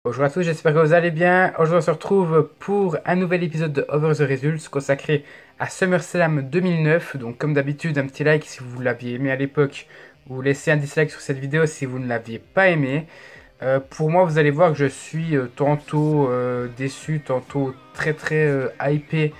Bonjour à tous, j'espère que vous allez bien. Aujourd'hui, on se retrouve pour un nouvel épisode de Over the Results consacré à SummerSlam 2009. Donc, comme d'habitude, un petit like si vous l'aviez aimé à l'époque, ou laissez un dislike sur cette vidéo si vous ne l'aviez pas aimé. Pour moi, vous allez voir que je suis tantôt déçu, tantôt très hypé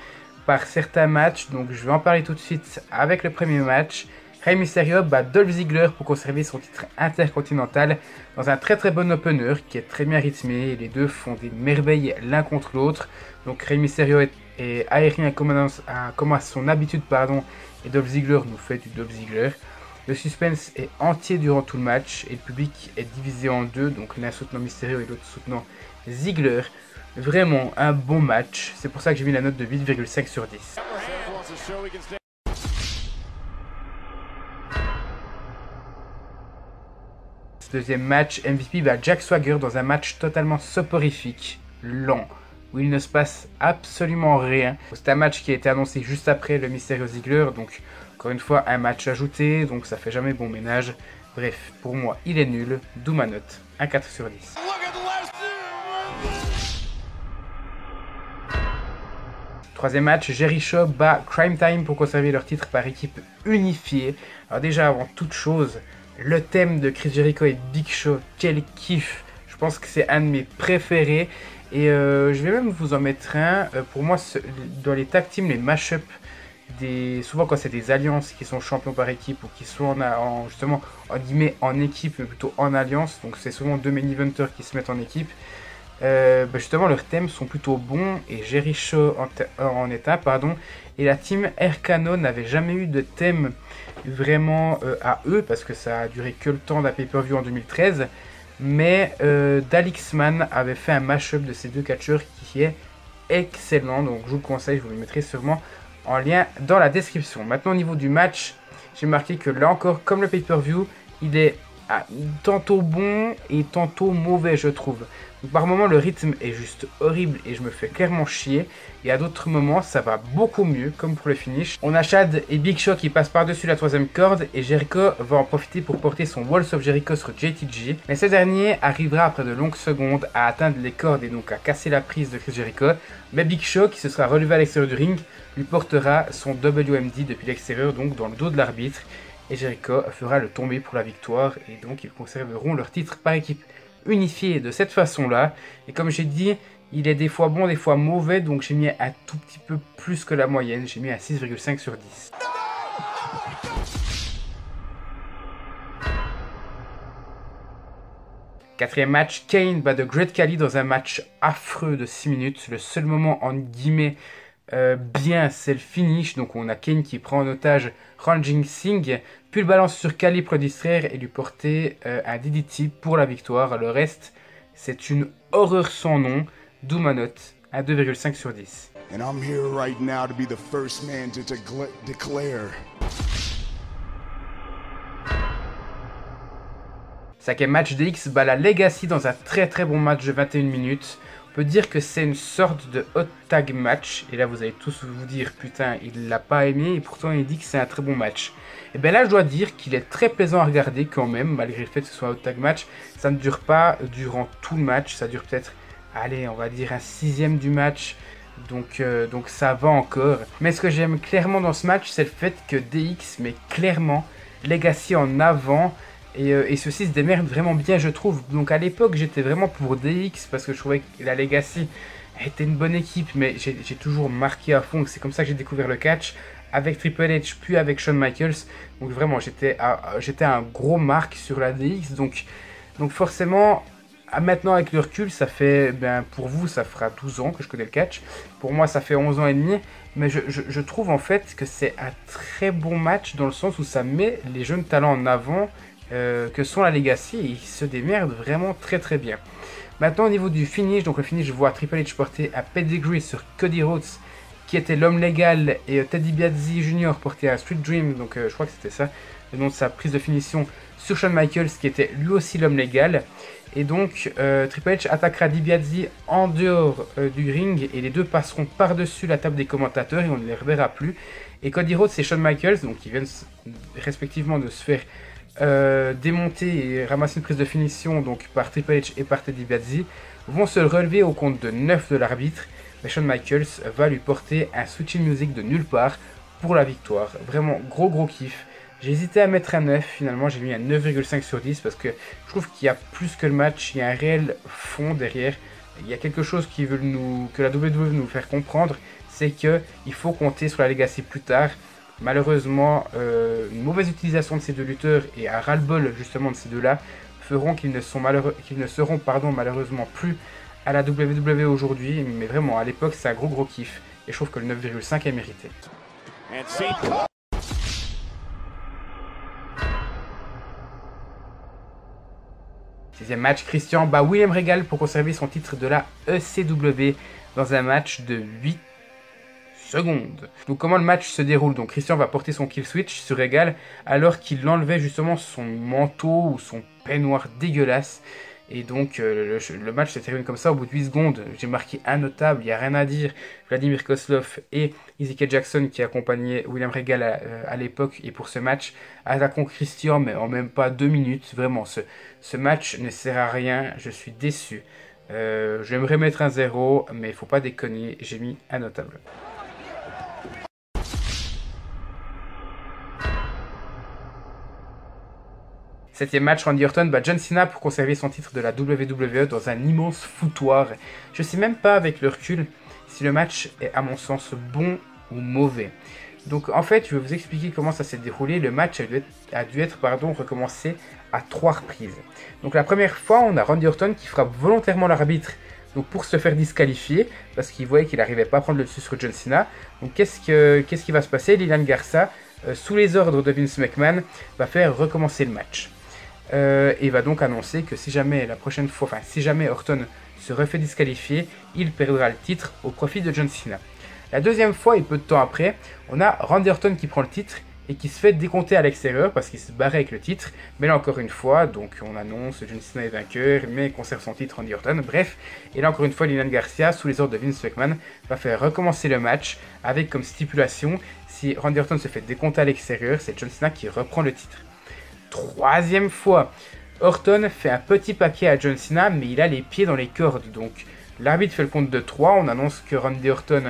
par certains matchs. Donc, je vais en parler tout de suite avec le premier match. Rey Mysterio bat Dolph Ziggler pour conserver son titre intercontinental dans un très bon opener qui est très bien rythmé et les deux font des merveilles l'un contre l'autre. Donc Rey Mysterio est aérien comme à son habitude et Dolph Ziggler nous fait du Dolph Ziggler. Le suspense est entier durant tout le match et le public est divisé en deux, donc l'un soutenant Mysterio et l'autre soutenant Ziggler. Vraiment un bon match, c'est pour ça que j'ai mis la note de 8,5 sur 10. Deuxième match, MVP bat Jack Swagger dans un match totalement soporifique, lent, où il ne se passe absolument rien. C'est un match qui a été annoncé juste après le Mysterio Ziggler, donc encore une fois un match ajouté, donc ça fait jamais bon ménage. Bref, pour moi il est nul, d'où ma note, un 4 sur 10. Troisième match, Jericho bat Crime Time pour conserver leur titre par équipe unifiée. Alors déjà avant toute chose, le thème de Chris Jericho et Big Show, quel kiff. Je pense que c'est un de mes préférés. Et je vais même vous en mettre un. Pour moi, dans les tag teams, les mash-up, souvent quand c'est des alliances qui sont champions par équipe ou qui sont justement en équipe, mais plutôt en alliance. Donc c'est souvent deux main eventers qui se mettent en équipe. Justement leurs thèmes sont plutôt bons et Jericho en est un, et la team Aircano n'avait jamais eu de thème vraiment à eux parce que ça a duré que le temps d'un pay-per-view en 2013, mais Dalixman avait fait un mash-up de ces deux catcheurs qui est excellent, donc je vous le conseille, je vous le mettrai sûrement en lien dans la description. Maintenant au niveau du match, j'ai marqué que là encore comme le pay-per-view, il est tantôt bon et tantôt mauvais je trouve. Donc, par moments le rythme est juste horrible et je me fais clairement chier. Et à d'autres moments ça va beaucoup mieux comme pour le finish. On a Chad et Big Show qui passent par-dessus la troisième corde et Jericho va en profiter pour porter son Walls of Jericho sur JTG. Mais ce dernier arrivera après de longues secondes à atteindre les cordes et donc à casser la prise de Chris Jericho. Mais Big Show qui se sera relevé à l'extérieur du ring lui portera son WMD depuis l'extérieur, donc dans le dos de l'arbitre. Et Jericho fera le tomber pour la victoire et donc ils conserveront leur titre par équipe unifié de cette façon-là. Et comme j'ai dit, il est des fois bon, des fois mauvais, donc j'ai mis un tout petit peu plus que la moyenne, j'ai mis un 6,5 sur 10. Quatrième match, Kane bat The Great Khali dans un match affreux de 6 minutes. Le seul moment en guillemets bien, c'est le finish. Donc on a Kane qui prend en otage Ranjit Singh, puis le balance sur Khali pour le distraire et lui porter un DDT pour la victoire. Le reste, c'est une horreur sans nom, d'où ma note, un 2,5 sur 10. And I'm here right now to be the first man to declare. Cinquième match, DX bat la Legacy dans un très bon match de 21 minutes. On peut dire que c'est une sorte de hot tag match. Et là, vous allez tous vous dire, putain, il l'a pas aimé. Et pourtant, il dit que c'est un très bon match. Et bien là, je dois dire qu'il est très plaisant à regarder quand même. Malgré le fait que ce soit un hot tag match. Ça ne dure pas durant tout le match. Ça dure peut-être, allez, on va dire un sixième du match. Donc ça va encore. Mais ce que j'aime clairement dans ce match, c'est le fait que DX met clairement Legacy en avant. Et ceci se démerde vraiment bien, je trouve. Donc à l'époque, j'étais vraiment pour DX parce que je trouvais que la Legacy était une bonne équipe, mais j'ai toujours marqué à fond. C'est comme ça que j'ai découvert le catch avec Triple H, puis avec Shawn Michaels. Donc vraiment, j'étais un gros marque sur la DX. Donc forcément, maintenant avec le recul, ça fait, pour vous, ça fera 12 ans que je connais le catch. Pour moi, ça fait 11 ans et demi. Mais je trouve en fait que c'est un très bon match dans le sens où ça met les jeunes talents en avant. Que sont la Legacy, et ils se démerdent vraiment très bien. Maintenant au niveau du finish, donc le finish, je vois Triple H porter un pedigree sur Cody Rhodes qui était l'homme légal et Teddy Biazzi Jr. portait un Street Dream, donc je crois que c'était ça le nom de sa prise de finition sur Shawn Michaels qui était lui aussi l'homme légal. Et donc Triple H attaquera DiBiase en dehors du ring et les deux passeront par-dessus la table des commentateurs et on ne les reverra plus. Et Cody Rhodes et Shawn Michaels, donc ils viennent respectivement de se faire démonter et ramasser une prise de finition donc par Triple H et par Teddy Biazzi, vont se relever au compte de 9 de l'arbitre. Mais Shawn Michaels va lui porter un switching music de nulle part pour la victoire. Vraiment gros kiff. J'ai hésité à mettre un 9, finalement j'ai mis un 9,5 sur 10 parce que je trouve qu'il y a plus que le match, il y a un réel fond derrière. Il y a quelque chose que la WWE veut nous faire comprendre, c'est qu'il faut compter sur la Legacy plus tard. Malheureusement, une mauvaise utilisation de ces deux lutteurs et un ras-le-bol justement de ces deux-là feront qu'ils ne seront malheureusement plus à la WWE aujourd'hui. Mais vraiment, à l'époque, c'est un gros kiff. Et je trouve que le 9,5 est mérité. Sixième match, Christian bat William Regal pour conserver son titre de la ECW dans un match de 8 secondes. Donc comment le match se déroule? Donc Christian va porter son kill switch sur Regal alors qu'il enlevait justement son manteau ou son peignoir dégueulasse. Et donc le match se termine comme ça au bout de 8 secondes. J'ai marqué un notable, il n'y a rien à dire. Vladimir Kozlov et Ezekiel Jackson qui accompagnaient William Regal à l'époque et pour ce match attaquons Christian mais en même pas 2 minutes. Vraiment ce match ne sert à rien, je suis déçu. J'aimerais mettre un 0 mais il faut pas déconner, j'ai mis un notable. Septième match, Randy Orton bat John Cena pour conserver son titre de la WWE dans un immense foutoir. Je sais même pas avec le recul si le match est à mon sens bon ou mauvais. Donc en fait, je vais vous expliquer comment ça s'est déroulé. Le match a dû être recommencé à 3 reprises. Donc la première fois, on a Randy Orton qui frappe volontairement l'arbitre donc pour se faire disqualifier parce qu'il voyait qu'il n'arrivait pas à prendre le dessus sur John Cena. Donc qu'est-ce qui va se passer? Lilian Garza, sous les ordres de Vince McMahon, va faire recommencer le match. Et va donc annoncer que si jamais Orton se refait disqualifier, il perdra le titre au profit de John Cena. La deuxième fois, et peu de temps après, on a Randy Orton qui prend le titre et qui se fait décompter à l'extérieur parce qu'il se barrait avec le titre. Mais là encore une fois, donc on annonce John Cena est vainqueur, mais conserve son titre Randy Orton. Bref, et là encore une fois, Lilian Garcia, sous les ordres de Vince McMahon, va faire recommencer le match avec comme stipulation, si Randy Orton se fait décompter à l'extérieur, c'est John Cena qui reprend le titre. Troisième fois, Orton fait un petit paquet à John Cena, mais il a les pieds dans les cordes. Donc l'arbitre fait le compte de 3, on annonce que Randy Orton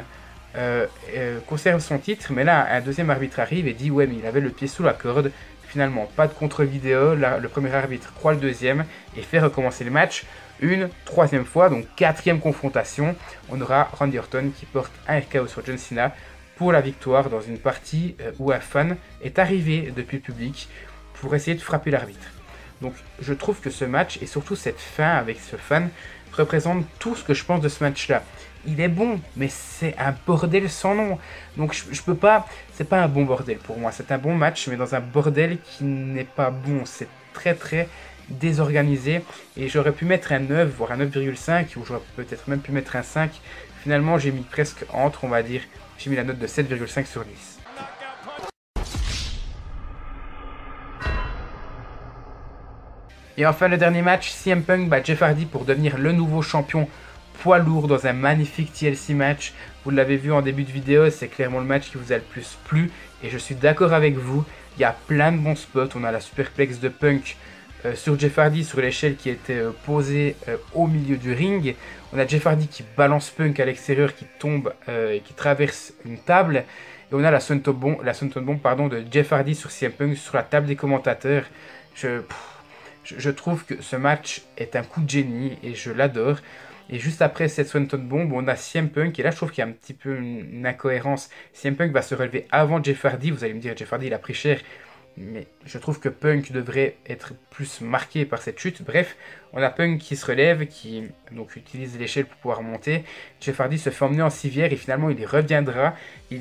conserve son titre, mais là un deuxième arbitre arrive et dit ouais mais il avait le pied sous la corde. Finalement pas de contre-vidéo, le premier arbitre croit le deuxième et fait recommencer le match une troisième fois. Donc quatrième confrontation, on aura Randy Orton qui porte un RKO sur John Cena pour la victoire dans une partie où un fan est arrivé depuis le public pour essayer de frapper l'arbitre. Donc je trouve que ce match et surtout cette fin avec ce fan représente tout ce que je pense de ce match-là. Il est bon, mais c'est un bordel sans nom. Donc je peux pas, c'est pas un bon bordel pour moi. C'est un bon match, mais dans un bordel qui n'est pas bon. C'est très désorganisé. Et j'aurais pu mettre un 9, voire un 9,5, ou j'aurais peut-être même pu mettre un 5. Finalement, j'ai mis presque entre, on va dire, j'ai mis la note de 7,5 sur 10. Et enfin le dernier match, CM Punk bat Jeff Hardy pour devenir le nouveau champion poids lourd dans un magnifique TLC match. Vous l'avez vu en début de vidéo, c'est clairement le match qui vous a le plus plu. Et je suis d'accord avec vous, il y a plein de bons spots. On a la superplex de Punk sur Jeff Hardy, sur l'échelle qui était posée au milieu du ring. On a Jeff Hardy qui balance Punk à l'extérieur, qui tombe et qui traverse une table. Et on a la Swanton Bomb de Jeff Hardy sur CM Punk sur la table des commentateurs. Je trouve que ce match est un coup de génie et je l'adore. Et juste après cette Swanton Bomb, on a CM Punk. Et là, je trouve qu'il y a un petit peu une incohérence. CM Punk va se relever avant Jeff Hardy. Vous allez me dire, Jeff Hardy, il a pris cher. Mais je trouve que Punk devrait être plus marqué par cette chute. Bref, on a Punk qui se relève, qui donc utilise l'échelle pour pouvoir monter. Jeff Hardy se fait emmener en civière et finalement, il y reviendra. Il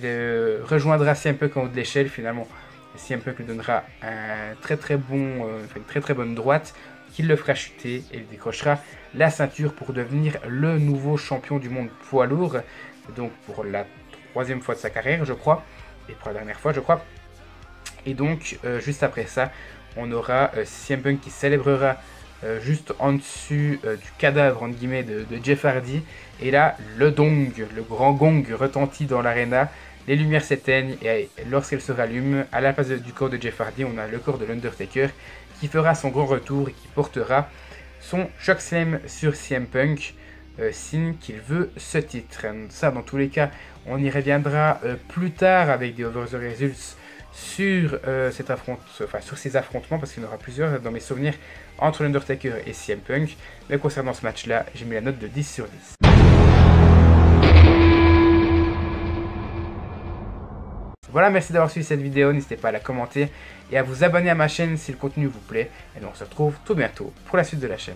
rejoindra CM Punk en haut de l'échelle finalement. CM Punk lui donnera une très très bonne droite qui le fera chuter et il décrochera la ceinture pour devenir le nouveau champion du monde poids lourd. Donc pour la troisième fois de sa carrière je crois, et pour la dernière fois je crois. Et donc juste après ça on aura CM Punk qui célébrera juste en dessus du cadavre entre guillemets de Jeff Hardy. Et là le grand gong retentit dans l'arena. Les lumières s'éteignent et lorsqu'elles se rallument, à la place du corps de Jeff Hardy, on a le corps de l'Undertaker qui fera son grand retour et qui portera son Chokeslam sur CM Punk. signe qu'il veut ce titre. Ça, dans tous les cas, on y reviendra plus tard avec des Over the Results sur, sur ces affrontements, parce qu'il y en aura plusieurs dans mes souvenirs entre l'Undertaker et CM Punk. Mais concernant ce match-là, j'ai mis la note de 10 sur 10. Voilà, merci d'avoir suivi cette vidéo, n'hésitez pas à la commenter et à vous abonner à ma chaîne si le contenu vous plaît. Et nous on se retrouve tout bientôt pour la suite de la chaîne.